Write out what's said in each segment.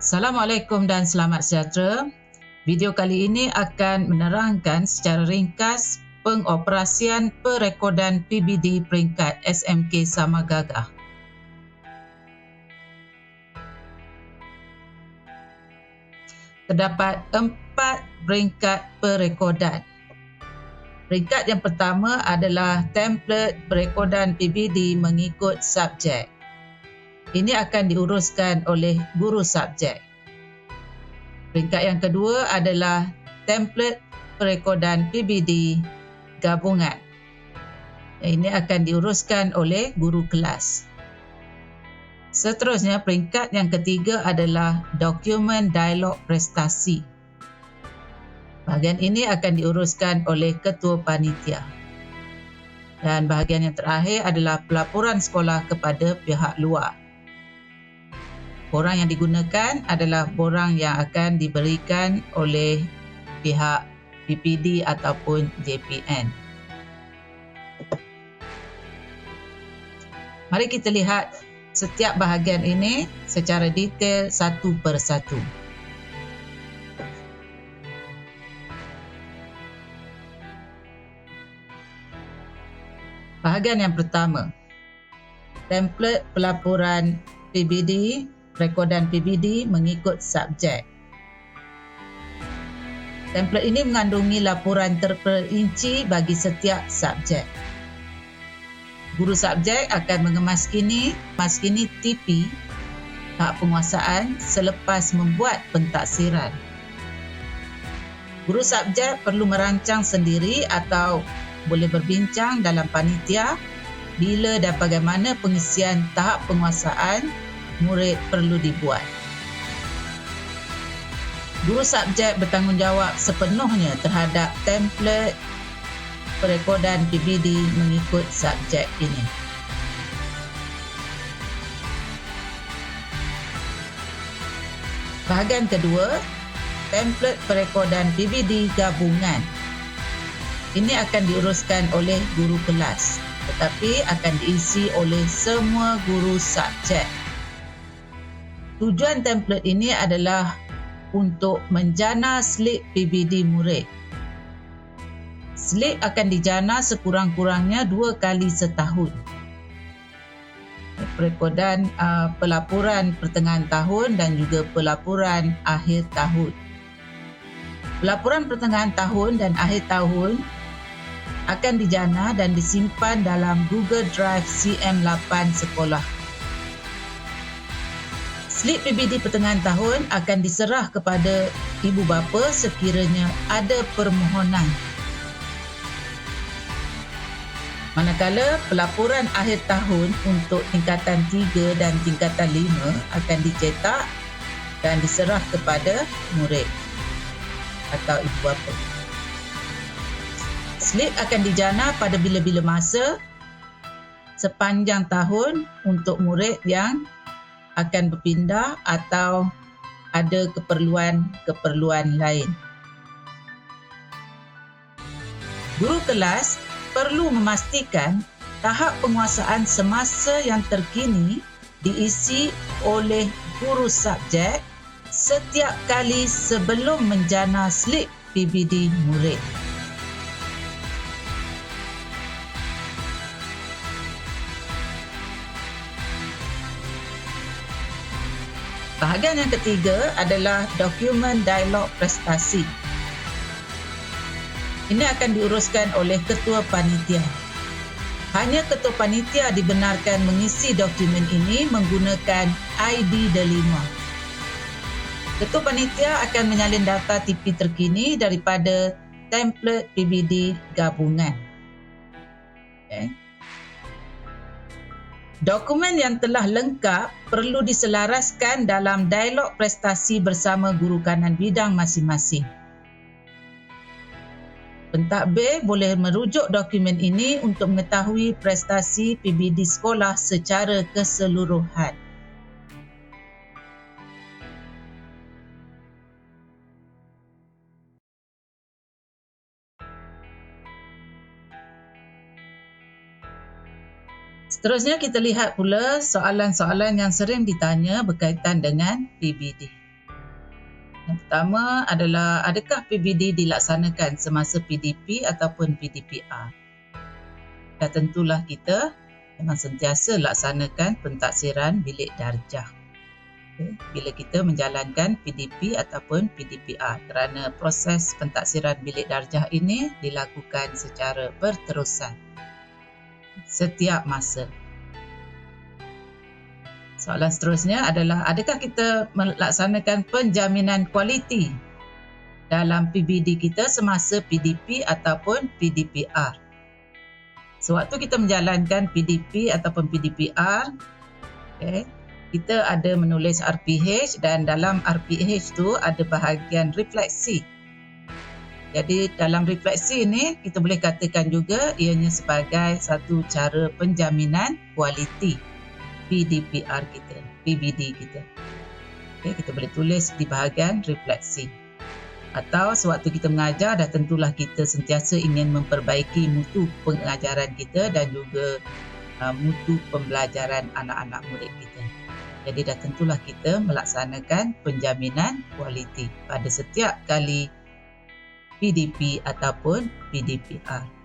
Assalamualaikum dan selamat sejahtera. Video kali ini akan menerangkan secara ringkas pengoperasian perekodan PBD peringkat SMK Sama Gagah. Terdapat 4 peringkat perekodan. Peringkat yang pertama adalah template perekodan PBD mengikut subjek. Ini akan diuruskan oleh guru subjek. Peringkat yang kedua adalah template perekodan PBD gabungan. Ini akan diuruskan oleh guru kelas. Seterusnya, peringkat yang ketiga adalah dokumen dialog prestasi. Bahagian ini akan diuruskan oleh ketua panitia. Dan bahagian yang terakhir adalah pelaporan sekolah kepada pihak luar. Borang yang digunakan adalah borang yang akan diberikan oleh pihak PPD ataupun JPN. Mari kita lihat setiap bahagian ini secara detail satu persatu. Bahagian yang pertama, template pelaporan PBD, rekodan PBD mengikut subjek. Template ini mengandungi laporan terperinci bagi setiap subjek. Guru subjek akan mengemaskini TP, tahap penguasaan, selepas membuat pentaksiran. Guru subjek perlu merancang sendiri atau boleh berbincang dalam panitia bila dan bagaimana pengisian tahap penguasaan murid perlu dibuat. Guru subjek bertanggungjawab sepenuhnya terhadap template perekodan PBD mengikut subjek ini. Bahagian kedua, template perekodan PBD gabungan. Ini akan diuruskan oleh guru kelas, tetapi akan diisi oleh semua guru subjek. Tujuan template ini adalah untuk menjana slip PBD murid. Slip akan dijana sekurang-kurangnya 2 kali setahun. Perekodan pelaporan pertengahan tahun dan juga pelaporan akhir tahun. Pelaporan pertengahan tahun dan akhir tahun akan dijana dan disimpan dalam Google Drive CM8 sekolah. Slip PBD pertengahan tahun akan diserah kepada ibu bapa sekiranya ada permohonan. Manakala pelaporan akhir tahun untuk tingkatan 3 dan tingkatan 5 akan dicetak dan diserah kepada murid atau ibu bapa. Slip akan dijana pada bila-bila masa sepanjang tahun untuk murid yang akan berpindah atau ada keperluan lain. Guru kelas perlu memastikan tahap penguasaan semasa yang terkini diisi oleh guru subjek setiap kali sebelum menjana slip PBD murid. Bahagian yang ketiga adalah dokumen dialog prestasi. Ini akan diuruskan oleh ketua panitia. Hanya ketua panitia dibenarkan mengisi dokumen ini menggunakan ID Delima. Ketua panitia akan menyalin data TP terkini daripada template PBD gabungan. Okay. Dokumen yang telah lengkap perlu diselaraskan dalam dialog prestasi bersama guru kanan bidang masing-masing. Pentadbir boleh merujuk dokumen ini untuk mengetahui prestasi PBD sekolah secara keseluruhan. Seterusnya kita lihat pula soalan-soalan yang sering ditanya berkaitan dengan PBD. Yang pertama adalah, adakah PBD dilaksanakan semasa PDP ataupun PDPR? Dan tentulah kita memang sentiasa laksanakan pentaksiran bilik darjah bila kita menjalankan PDP ataupun PDPR, kerana proses pentaksiran bilik darjah ini dilakukan secara berterusan setiap masa. Soalan seterusnya adalah, adakah kita melaksanakan penjaminan kualiti dalam PBD kita semasa PDP ataupun PDPR? Sewaktu kita menjalankan PDP ataupun PDPR, kita ada menulis RPH, dan dalam RPH tu ada bahagian refleksi. Jadi dalam refleksi ini kita boleh katakan juga ianya sebagai satu cara penjaminan kualiti PDPR kita, PBD kita. Kita boleh tulis di bahagian refleksi. Atau sewaktu kita mengajar, dah tentulah kita sentiasa ingin memperbaiki mutu pengajaran kita dan juga mutu pembelajaran anak-anak murid kita. Jadi dah tentulah kita melaksanakan penjaminan kualiti pada setiap kali PDP ataupun PDPR.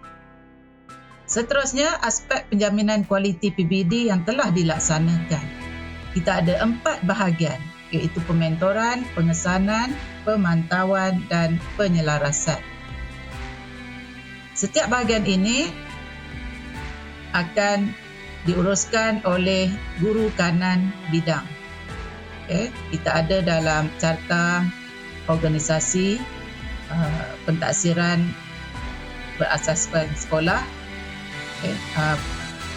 Seterusnya, aspek penjaminan kualiti PBD yang telah dilaksanakan. Kita ada 4 bahagian, iaitu pementoran, pengesanan, pemantauan dan penyelarasan. Setiap bahagian ini akan diuruskan oleh guru kanan bidang. Kita ada dalam carta organisasi pentaksiran berasaskan sekolah,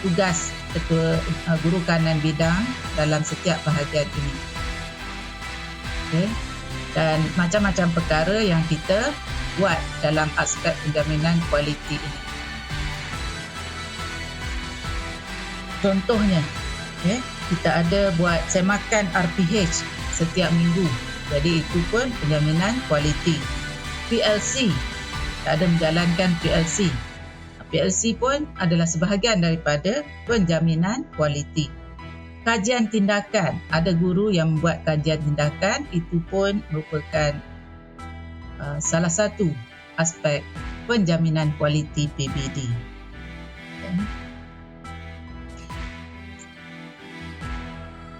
tugas ketua guru kanan bidang dalam setiap bahagian ini. Dan macam-macam perkara yang kita buat dalam aspek penjaminan kualiti ini. Contohnya, kita ada buat semakan RPH setiap minggu. Jadi itu pun penjaminan kualiti. PLC, kita ada menjalankan PLC. PLC pun adalah sebahagian daripada penjaminan kualiti. Kajian tindakan, ada guru yang membuat kajian tindakan, itu pun merupakan salah satu aspek penjaminan kualiti PBD.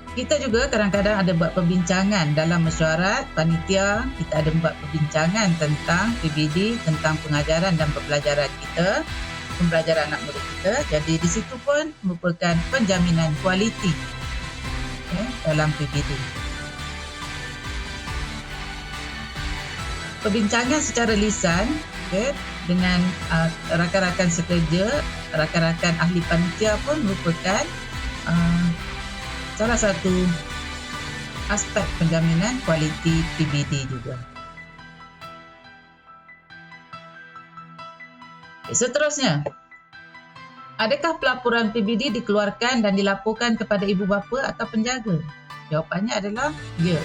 Kita juga kadang-kadang ada buat perbincangan dalam mesyuarat panitia. Kita ada buat perbincangan tentang PBD, tentang pengajaran dan pembelajaran kita, pembelajaran anak murid kita. Jadi di situ pun merupakan penjaminan kualiti dalam PBD. Perbincangan secara lisan dengan rakan-rakan sekerja, rakan-rakan ahli panitia pun merupakan salah satu aspek penjaminan kualiti PBD juga. Seterusnya, adakah pelaporan PBD dikeluarkan dan dilaporkan kepada ibu bapa atau penjaga? Jawapannya adalah ya.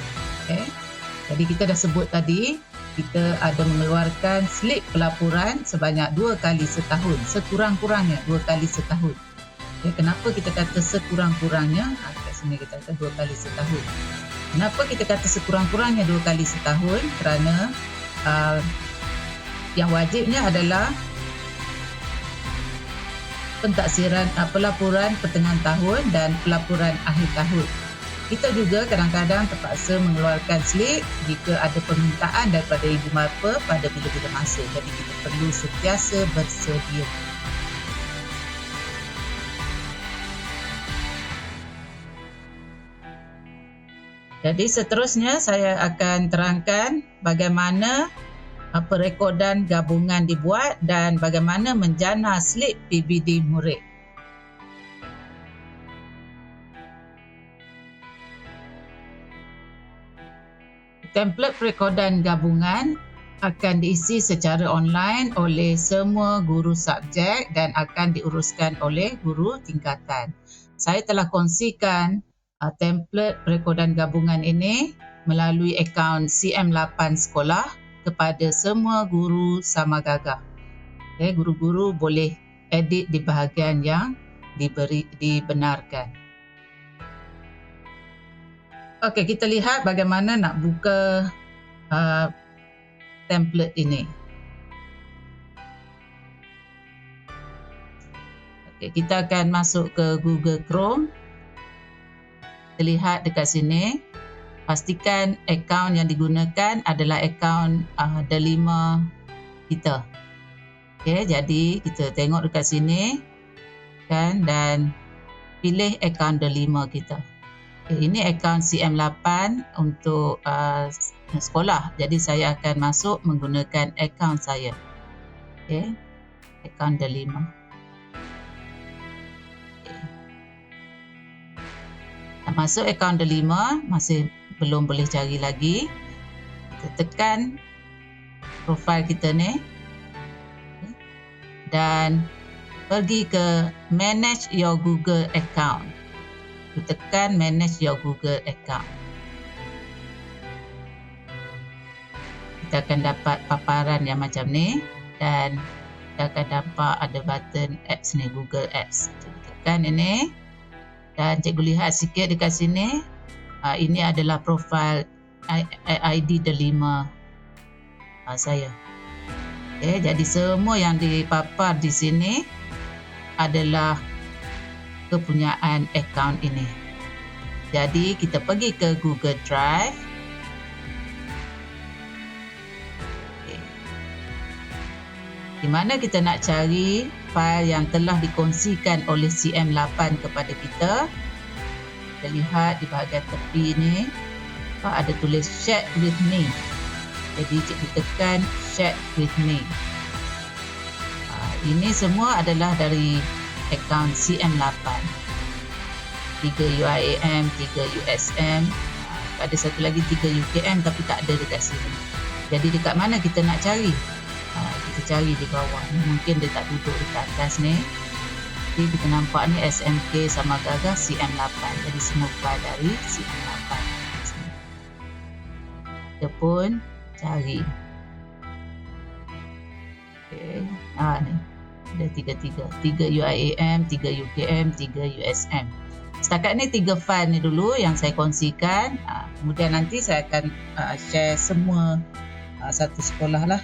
Jadi kita dah sebut tadi, kita ada mengeluarkan slip pelaporan sebanyak 2 kali setahun, sekurang-kurangnya 2 kali setahun. Kenapa kita kata sekurang-kurangnya? Kat sini kita kata 2 kali setahun. Kenapa kita kata sekurang-kurangnya 2 kali setahun? Kerana yang wajibnya adalah pentaksiran pelaporan pertengahan tahun dan pelaporan akhir tahun. Kita juga kadang-kadang terpaksa mengeluarkan slip jika ada permintaan daripada ibu bapa pada bila-bila masa. Jadi kita perlu sentiasa bersedia. Jadi seterusnya saya akan terangkan bagaimana perekodan gabungan dibuat dan bagaimana menjana slip PBD murid. Template perekodan gabungan akan diisi secara online oleh semua guru subjek dan akan diuruskan oleh guru tingkatan. Saya telah kongsikan template perekodan gabungan ini melalui akaun CM8 sekolah kepada semua guru sama gagah. Guru-guru boleh edit di bahagian yang dibenarkan. Okey, kita lihat bagaimana nak buka template ini. Okay, kita akan masuk ke Google Chrome. Terlihat dekat sini. Pastikan akaun yang digunakan adalah akaun Delima kita. Okay, jadi kita tengok dekat sini kan, dan pilih akaun Delima kita. Okay, ini akaun CM8 untuk sekolah. Jadi saya akan masuk menggunakan akaun saya. Okay, akaun Delima. Okay. Masuk akaun Delima, masih belum boleh cari lagi. Kita tekan profil kita ni dan pergi ke manage your Google account. Kita tekan manage your Google account. Kita akan dapat paparan yang macam ni dan kita akan dapat ada button apps ni, Google Apps. Kita tekan ini dan cikgu lihat sikit dekat sini. Ini adalah profil ID Delima saya. Okay, jadi semua yang dipapar di sini adalah kepunyaan akaun ini. Jadi kita pergi ke Google Drive. Okay. Di mana kita nak cari fail yang telah dikongsikan oleh CM8 kepada kita. Kita lihat di bahagian tepi ni ada tulis share with me. Jadi cikgu tekan share with me. Ini semua adalah dari akaun CM8. 3 UIAM, 3 USM, ada satu lagi 3 UKM tapi tak ada dekat sini. Jadi dekat mana kita nak cari? Kita cari di bawah. Mungkin dia tak duduk dekat atas ni. Jadi kita nampak ni SMK sama gagah CM8. Jadi semua file dari CM8. Kita pun cari. Okay. Ni. Ada 3 UIAM, 3 UKM, 3 USM. Setakat ni 3 file ni dulu yang saya kongsikan. Kemudian nanti saya akan share semua satu sekolah lah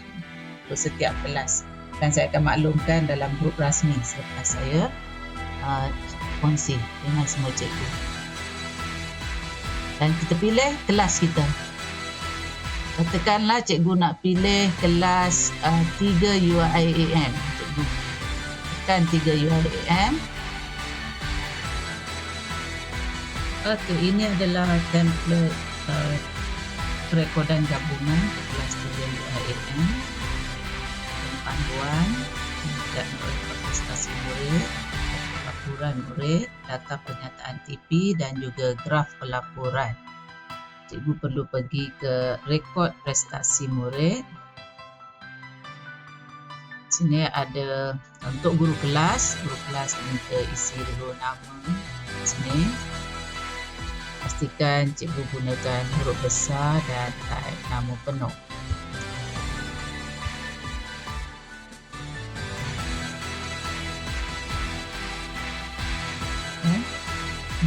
untuk setiap kelas. Dan saya akan maklumkan dalam grup rasmi selepas saya kongsi dengan semua cikgu. Dan kita pilih kelas kita. Katakanlah cikgu nak pilih kelas 3 UIAM. Cikgu tekan 3 UIAM. Okey, ini adalah template perekodan gabungan kelas 3 UIAM. Panduan dan prestasi murid, laporan murid, data pernyataan TP dan juga graf pelaporan. Cikgu perlu pergi ke rekod prestasi murid. Sini ada untuk guru kelas minta isi dulu nama. Sini pastikan cikgu gunakan huruf besar dan type nama penuh.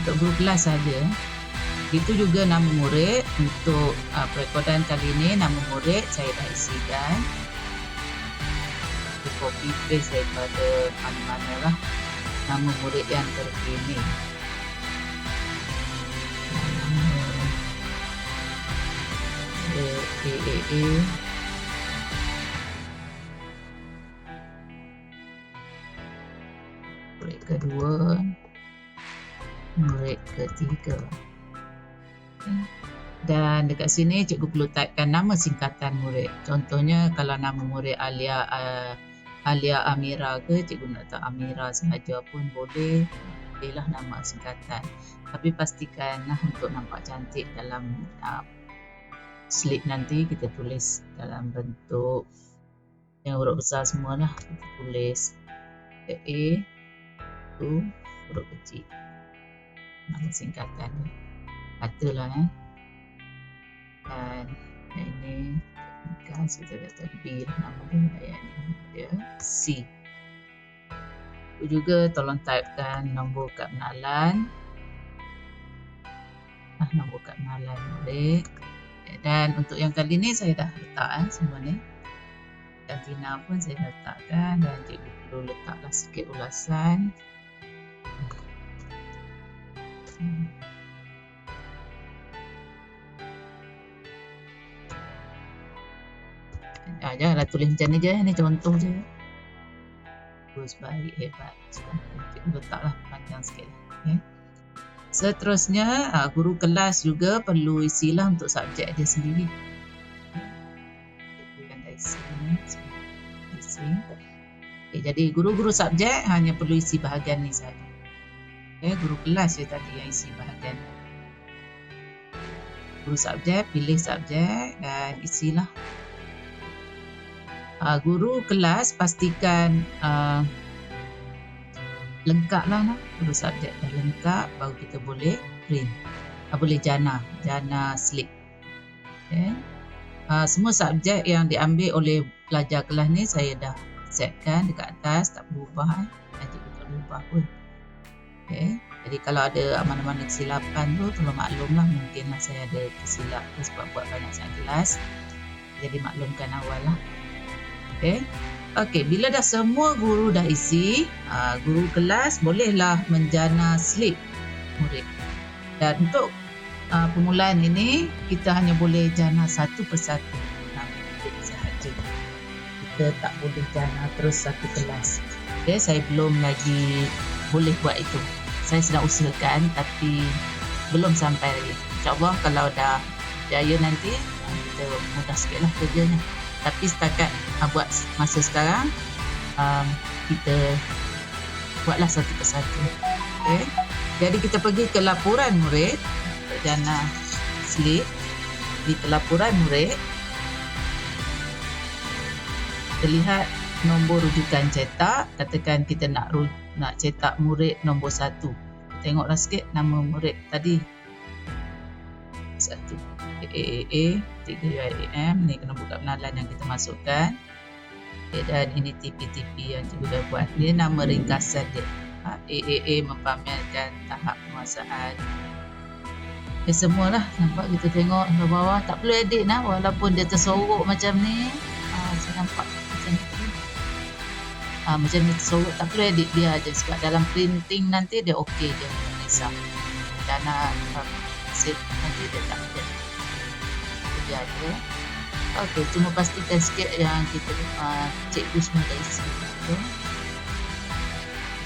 Untuk guru kelas saja. Itu juga nama murid. Untuk perekodan kali ini nama murid saya dah isikan. Copy paste daripada mana-mana lah nama murid yang terpilih. AAA murid kedua, murid ketiga. Dan dekat sini cikgu perlu typekan nama singkatan murid. Contohnya kalau nama murid Alia Amira ke, cikgu nak tahu Amira sahaja pun boleh. Pilihlah nama singkatan. Tapi pastikanlah untuk nampak cantik dalam slip nanti kita tulis dalam bentuk yang huruf besar semualah. Kita tulis A tu huruf kecil. Nama singkatan ni. Katalah Dan ini kita kata B lah nama dia, ayat ni dia C. Itu juga tolong typekan nombor kad pengenalan. Nombor kad pengenalan murid. Dan untuk yang kali ni saya dah letak semua ni. Dan Tina pun saya letakkan, dan cikgu perlu letaklah sikit ulasan. Janganlah tulis macam ni je, ni contoh je. Bagus, baik, hebat. Cikgu letaklah panjang sikit. Okay. Seterusnya, guru kelas juga perlu isilah untuk subjek dia sendiri. Cikgu yang dah isi ni, isi. Okay, jadi guru-guru subjek hanya perlu isi bahagian ni saja. Okay, guru kelas je tadi yang isi bahagian. Guru subjek, pilih subjek dan isilah. Guru kelas pastikan lengkap lah. Guru subjek dah lengkap, baru kita boleh print. Boleh jana slip. Okay. Semua subjek yang diambil oleh pelajar kelas ni saya dah setkan dekat atas, tak berubah. Cikgu tak berubah pun. Okay. Jadi kalau ada mana-mana kesilapan tu, tolong maklumlah. Mungkinlah saya ada kesilap sebab buat banyak sangat kelas. Jadi maklumkan awal lah. Okay, bila dah semua guru dah isi, guru kelas bolehlah menjana slip murid. Dan untuk permulaan ini, kita hanya boleh jana satu persatu murid sahaja. Kita tak boleh jana terus satu kelas. Okay, saya belum lagi boleh buat itu. Saya sedang usahakan tapi belum sampai lagi. InsyaAllah kalau dah jaya nanti, kita mudah sikitlah kerjanya. Tapi setakat buat masa sekarang, kita buatlah satu persatu. Okay. Jadi kita pergi ke laporan murid, jana slip. Di laporan murid, kita lihat nombor rujukan cetak. Katakan kita nak cetak murid nombor 1. Tengoklah sikit nama murid tadi. 1. AAA 3 UIAM ni kena buka penalan yang kita masukkan. Dan ini TP-TP yang cikgu dah buat. Ini nama ringkasan dia. AAA mempamerkan tahap penguasaan. Semualah nampak, kita tengok ke bawah. Tak perlu edit lah walaupun dia tersorok macam ni. Saya nampak macam ni. Macam ni tersorok, tak perlu edit, dia aja sebab dalam printing nanti dia okey je. Tak dan set nanti dia tak ada. Dia ada. Okey, cuma pastikan sikit yang kita cikgu semua dah isi.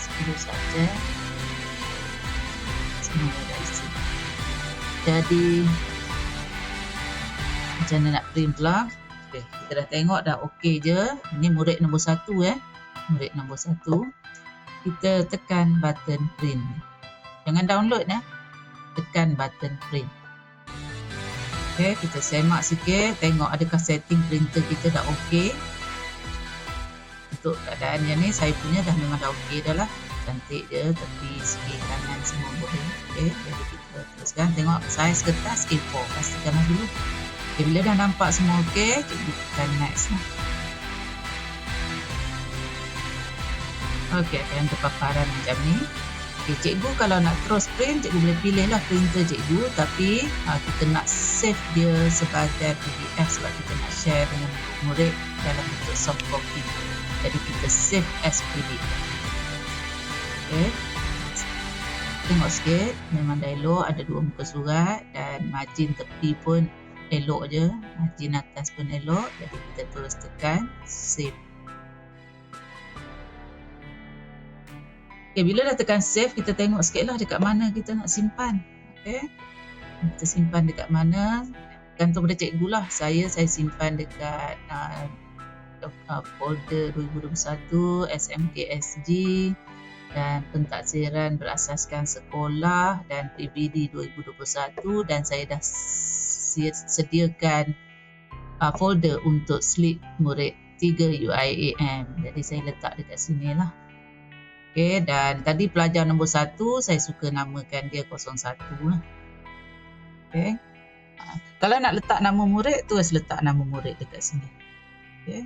Cikgu saja. Semua dah isi. Jadi macam mana nak print pula? Okay, kita dah tengok dah okey je. Ini murid nombor 1 Murid nombor 1. Kita tekan button print. Jangan download tekan button print. Okay, kita semak sikit, tengok adakah setting printer kita dah okey. Untuk keadaan yang ni, saya punya dah memang dah okey dah lah. Cantik je, tepi segi kanan semua boleh. Okay, jadi kita teruskan, tengok saiz kertas A4, pastikanlah dulu. Okay, bila dah nampak semua okey, cikgu tekan next lah. Okey, akan kepaparan macam ni. Okay, cikgu kalau nak terus print, cikgu boleh pilih lah printer cikgu, tapi kita nak save dia sebagai PDF sebab kita nak share dengan murid dalam bentuk soft copy. Jadi kita save as PDF. Okay. Tengok sikit, memang dah elok, ada 2 muka surat dan margin tepi pun elok je, margin atas pun elok. Jadi kita terus tekan save. Okay, bila dah tekan save, kita tengok sikit lah dekat mana kita nak simpan. Okay. Kita simpan dekat mana, gantung pada cikgu lah. Saya simpan dekat folder 2021, SMKSG dan pentaksiran berasaskan sekolah dan PBD 2021, dan saya dah sediakan folder untuk slip murid 3 UIAM. Jadi saya letak dekat sini lah. Okay, dan tadi pelajar nombor 1 saya suka namakan dia 01 lah. Okay. Kalau nak letak nama murid, terus letak nama murid dekat sini. Okay.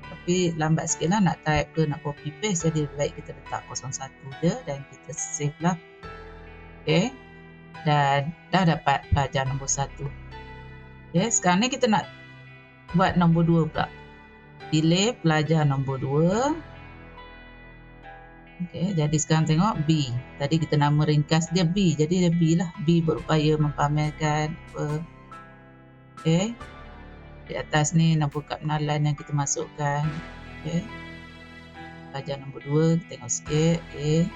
Tapi lambat sikit lah nak type ke nak copy paste, jadi baik kita letak 01 je dan kita save lah. Okay. Dan dah dapat pelajar nombor 1. Okay, sekarang ni kita nak buat nombor 2 pula. Pilih pelajar nombor 2. Okay, jadi sekarang tengok B. Tadi kita nama ringkas dia B. Jadi dia B lah. B berupaya mempamerkan apa. Okay. Di atas ni nombor kad pengenalan yang kita masukkan. Okay. Pelajar nombor 2, kita tengok sikit. Okay.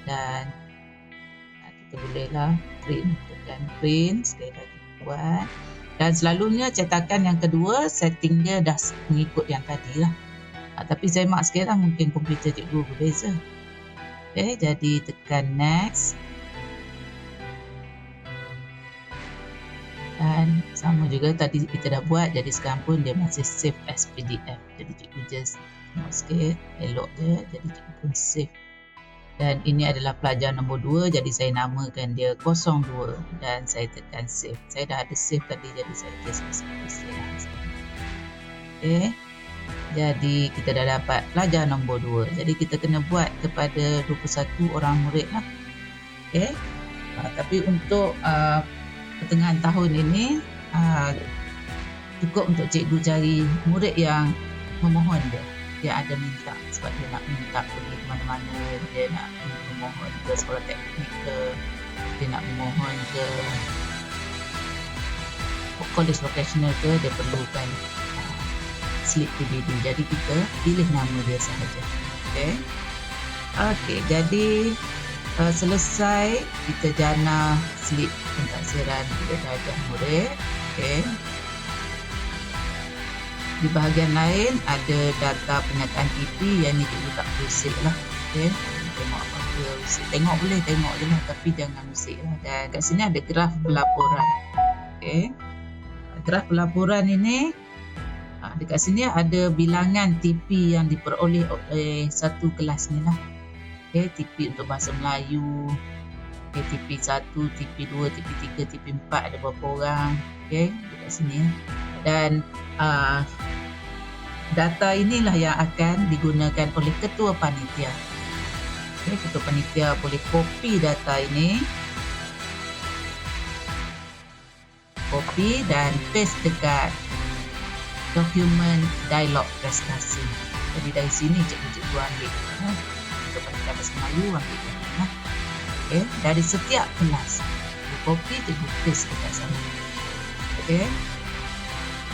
Dan kita bolehlah print. Tekan print. Sekali lagi buat. Dan selalunya cetakan yang kedua, setting dia dah mengikut yang tadi lah. Tapi saya mak sikit lah, mungkin komputer cikgu berbeza. Okay, jadi tekan next. Dan sama juga tadi kita dah buat, jadi sekarang pun dia masih save as PDF. Jadi cikgu just tengok sikit, elok je, jadi cikgu pun save. Dan ini adalah pelajar nombor 2, jadi saya namakan dia 02 dan saya tekan save. Saya dah ada save tadi, jadi saya just istilah. Okay. Jadi kita dah dapat pelajar nombor 2. Jadi kita kena buat kepada 21 orang murid lah. Okay. Tapi untuk pertengahan tahun ini, cukup untuk cikgu cari murid yang memohon dia ada minta, sebab dia nak minta pergi ke mana-mana, dia nak memohon ke sekolah teknik ke, dia nak memohon ke college vocational ke, dia perlukan slip PBD. Jadi kita pilih nama dia sahaja. Okey, jadi selesai kita jana slip pentaksiran darjah murid. Okey. Di bahagian lain ada data penyataan TP yang ni cikgu tak usik lah. Okay. Tengok apa-apa usik. Tengok boleh, tengok je lah. Tapi jangan usik lah. Dan kat sini ada graf pelaporan. Okay. Graf pelaporan ini, dekat sini ada bilangan TP yang diperoleh oleh satu kelas ni lah. Okay. TP untuk bahasa Melayu. Okay. TP 1, TP 2, TP 3, TP 4 ada berapa orang. Okay. Dekat sini. Dan data inilah yang akan digunakan oleh ketua panitia. Okay, ketua panitia boleh copy data ini, copy dan paste dekat dokumen dialog prestasi. Jadi dari sini cikgu ambil untuk panitia bahasa Melayu ambil data. Okay, dari setiap kelas cikgu copy, cikgu paste dekat sana. Okay.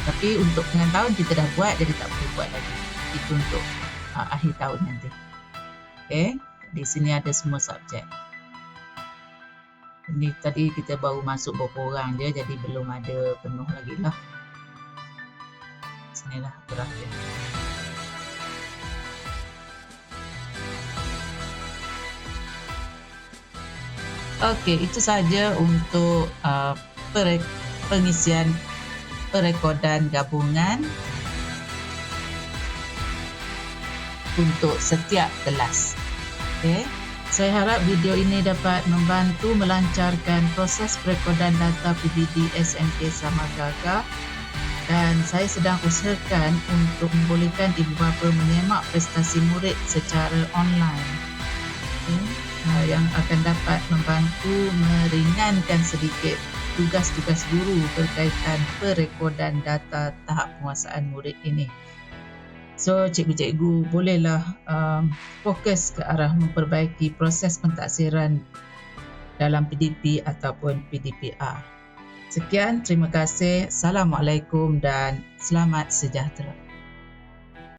Tapi untuk tengah tahun kita dah buat, jadi tak perlu buat lagi. Itu untuk akhir tahun nanti. Okay. Di sini ada semua subjek. Ini tadi kita baru masuk beberapa orang je, jadi belum ada penuh lagi lah. Sinilah graf dia. Okey, itu saja untuk pengisian perekodan gabungan untuk setiap kelas. Okay. Saya harap video ini dapat membantu melancarkan proses perekodan data PBD SMK Samar-Gagah, dan saya sedang usahakan untuk membolehkan ibu bapa menyemak prestasi murid secara online. Okay. Yang akan dapat membantu meringankan sedikit tugas-tugas guru berkaitan perekodan data tahap penguasaan murid ini. So, cikgu-cikgu bolehlah fokus ke arah memperbaiki proses pentaksiran dalam PDP ataupun PDPR. Sekian, terima kasih. Assalamualaikum dan selamat sejahtera.